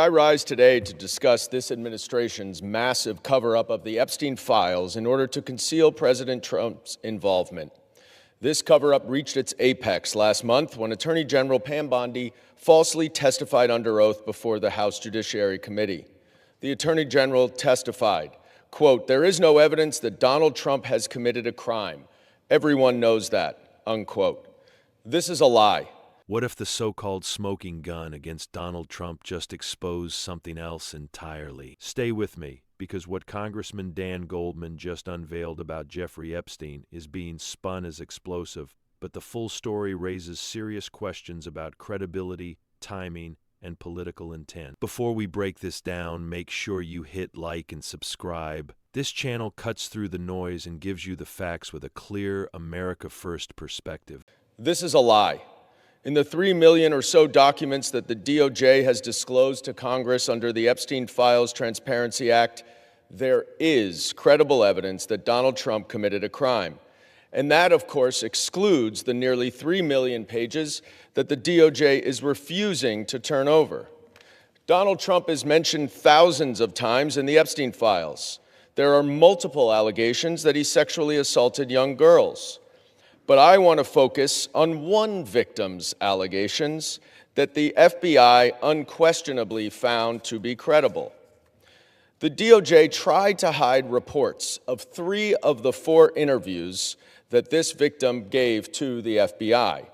I rise today to discuss this administration's massive cover-up of the Epstein files in order to conceal President Trump's involvement. This cover-up reached its apex last month when Attorney General Pam Bondi falsely testified under oath before the House Judiciary Committee. The Attorney General testified, quote, "There is no evidence that Donald Trump has committed a crime. Everyone knows that," unquote. This is a lie. What if the so-called smoking gun against Donald Trump just exposed something else entirely? Stay with me, because what Congressman Dan Goldman just unveiled about Jeffrey Epstein is being spun as explosive, but the full story raises serious questions about credibility, timing, and political intent. Before we break this down, make sure you hit like and subscribe. This channel cuts through the noise and gives you the facts with a clear America First perspective. This is a lie. In the 3 million or so documents that the DOJ has disclosed to Congress under the Epstein Files Transparency Act, there is credible evidence that Donald Trump committed a crime. And that, of course, excludes the nearly 3 million pages that the DOJ is refusing to turn over. Donald Trump is mentioned thousands of times in the Epstein files. There are multiple allegations that he sexually assaulted young girls. But I want to focus on one victim's allegations that the FBI unquestionably found to be credible. The DOJ tried to hide reports of 3 of the 4 interviews that this victim gave to the FBI,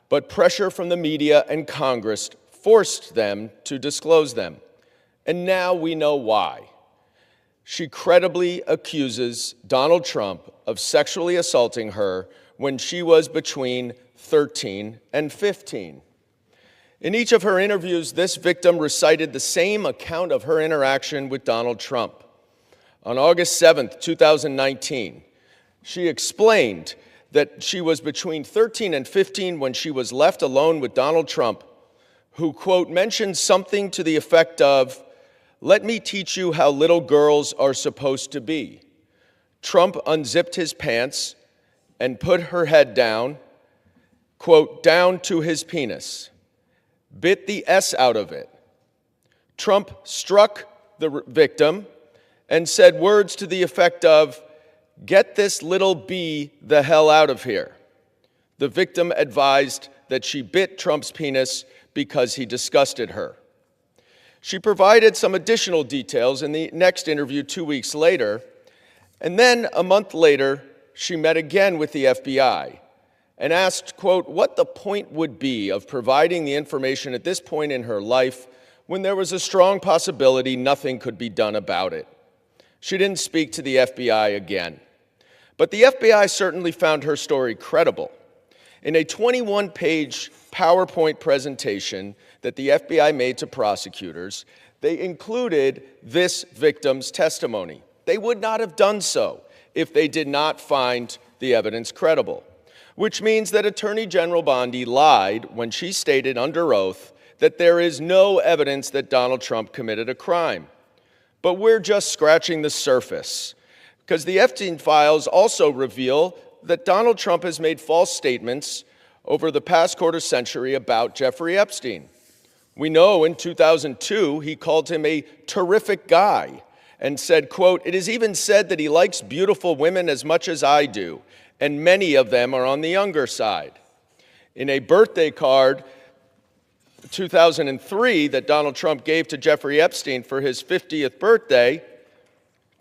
but pressure from the media and Congress forced them to disclose them. And now we know why. She credibly accuses Donald Trump of sexually assaulting her when she was between 13 and 15. In each of her interviews, this victim recited the same account of her interaction with Donald Trump. On August 7th, 2019, she explained that she was between 13 and 15 when she was left alone with Donald Trump, who, quote, mentioned something to the effect of, "Let me teach you how little girls are supposed to be." Trump unzipped his pants and put her head down, quote, down to his penis, bit the S out of it. Trump struck the victim and said words to the effect of, "Get this little B the hell out of here." The victim advised that she bit Trump's penis because he disgusted her. She provided some additional details in the next interview 2 weeks later, and then a month later, she met again with the FBI and asked, quote, what the point would be of providing the information at this point in her life when there was a strong possibility nothing could be done about it. She didn't speak to the FBI again. But the FBI certainly found her story credible. In a 21-page PowerPoint presentation that the FBI made to prosecutors, they included this victim's testimony. They would not have done so if they did not find the evidence credible, which means that Attorney General Bondi lied when she stated under oath that there is no evidence that Donald Trump committed a crime. But we're just scratching the surface, because the Epstein files also reveal that Donald Trump has made false statements over the past quarter century about Jeffrey Epstein. We know in 2002 he called him a terrific guy and said, quote, "It is even said that he likes beautiful women as much as I do, and many of them are on the younger side." In a birthday card, 2003, that Donald Trump gave to Jeffrey Epstein for his 50th birthday,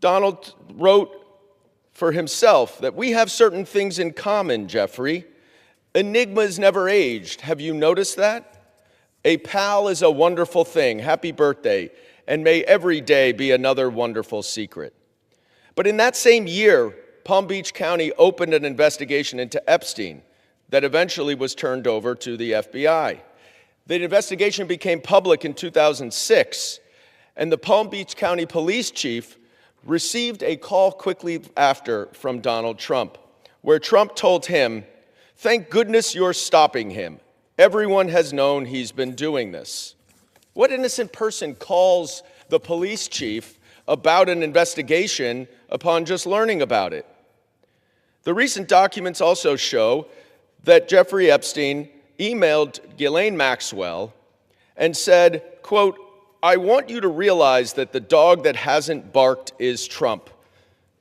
Donald wrote for himself that we have certain things in common, Jeffrey. Enigmas never aged. Have you noticed that? A pal is a wonderful thing. Happy birthday. And may every day be another wonderful secret. But in that same year, Palm Beach County opened an investigation into Epstein that eventually was turned over to the FBI. The investigation became public in 2006, and the Palm Beach County police chief received a call quickly after from Donald Trump, where Trump told him, "Thank goodness you're stopping him. Everyone has known he's been doing this." What innocent person calls the police chief about an investigation upon just learning about it? The recent documents also show that Jeffrey Epstein emailed Ghislaine Maxwell and said, quote, I want you to realize that the dog that hasn't barked is Trump.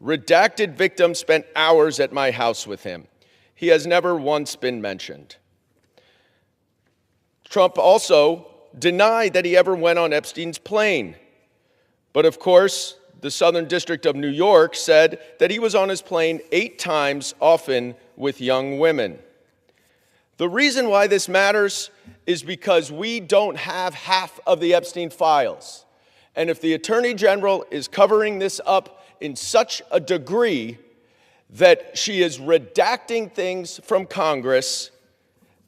Redacted victim spent hours at my house with him. He has never once been mentioned. Trump also denied that he ever went on Epstein's plane. But of course, the Southern District of New York said that he was on his plane 8 times, often with young women. The reason why this matters is because we don't have half of the Epstein files. And if the Attorney General is covering this up in such a degree that she is redacting things from Congress,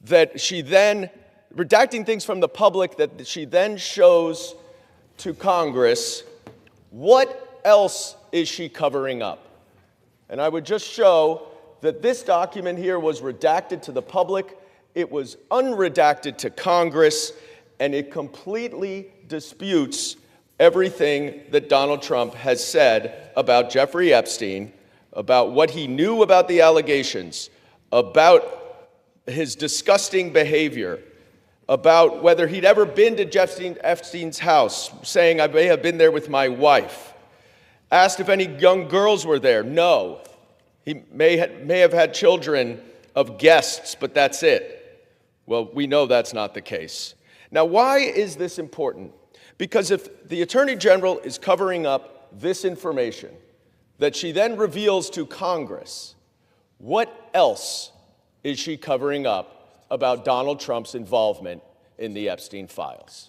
that she then, redacting things from the public that she then shows to Congress, what else is she covering up? And I would just show that this document here was redacted to the public, it was unredacted to Congress, and it completely disputes everything that Donald Trump has said about Jeffrey Epstein, about what he knew about the allegations, about his disgusting behavior, about whether he'd ever been to Epstein's house, saying, I may have been there with my wife. Asked if any young girls were there. No. He may have had children of guests, but that's it. Well, we know that's not the case. Now, why is this important? Because if the Attorney General is covering up this information that she then reveals to Congress, what else is she covering up about Donald Trump's involvement in the Epstein files?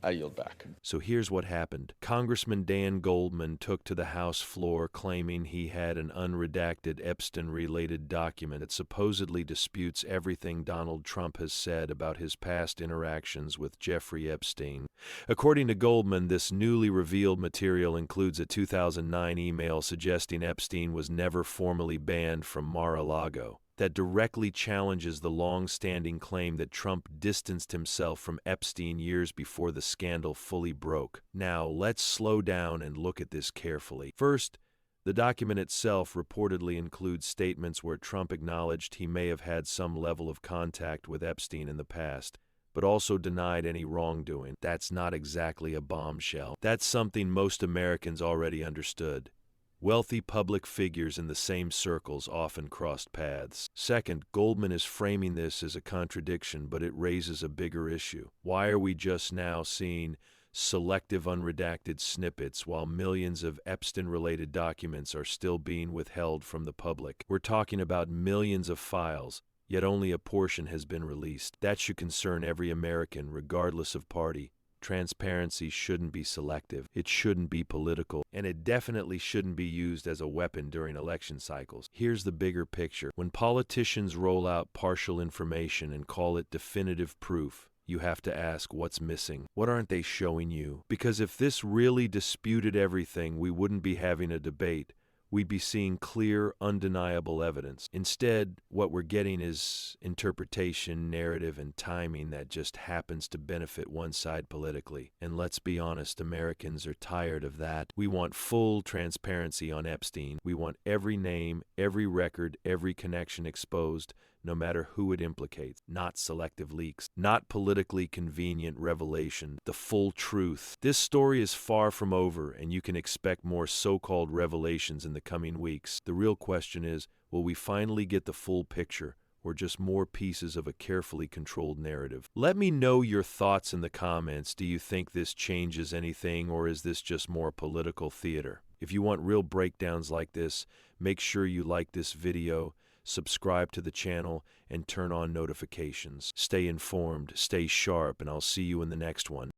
I yield back. So here's what happened. Congressman Dan Goldman took to the House floor claiming he had an unredacted Epstein-related document that supposedly disputes everything Donald Trump has said about his past interactions with Jeffrey Epstein. According to Goldman, this newly revealed material includes a 2009 email suggesting Epstein was never formally banned from Mar-a-Lago. That directly challenges the long-standing claim that Trump distanced himself from Epstein years before the scandal fully broke. Now, let's slow down and look at this carefully. First, the document itself reportedly includes statements where Trump acknowledged he may have had some level of contact with Epstein in the past, but also denied any wrongdoing. That's not exactly a bombshell. That's something most Americans already understood. Wealthy public figures in the same circles often crossed paths. Second, Goldman is framing this as a contradiction, but it raises a bigger issue. Why are we just now seeing selective unredacted snippets while millions of Epstein-related documents are still being withheld from the public? We're talking about millions of files, yet only a portion has been released. That should concern every American, regardless of party. Transparency shouldn't be selective, it shouldn't be political, and it definitely shouldn't be used as a weapon during election cycles. Here's the bigger picture. When politicians roll out partial information and call it definitive proof, you have to ask what's missing. What aren't they showing you? Because if this really disputed everything, we wouldn't be having a debate. We'd be seeing clear, undeniable evidence. Instead, what we're getting is interpretation, narrative, and timing that just happens to benefit one side politically. And let's be honest, Americans are tired of that. We want full transparency on Epstein. We want every name, every record, every connection exposed, no matter who it implicates. Not selective leaks, not politically convenient revelation, the full truth. This story is far from over, and you can expect more so-called revelations in the coming weeks. The real question is, will we finally get the full picture, or just more pieces of a carefully controlled narrative? Let me know your thoughts in the comments. Do you think this changes anything, or is this just more political theater? If you want real breakdowns like this, make sure you like this video, subscribe to the channel, and turn on notifications. Stay informed, stay sharp, and I'll see you in the next one.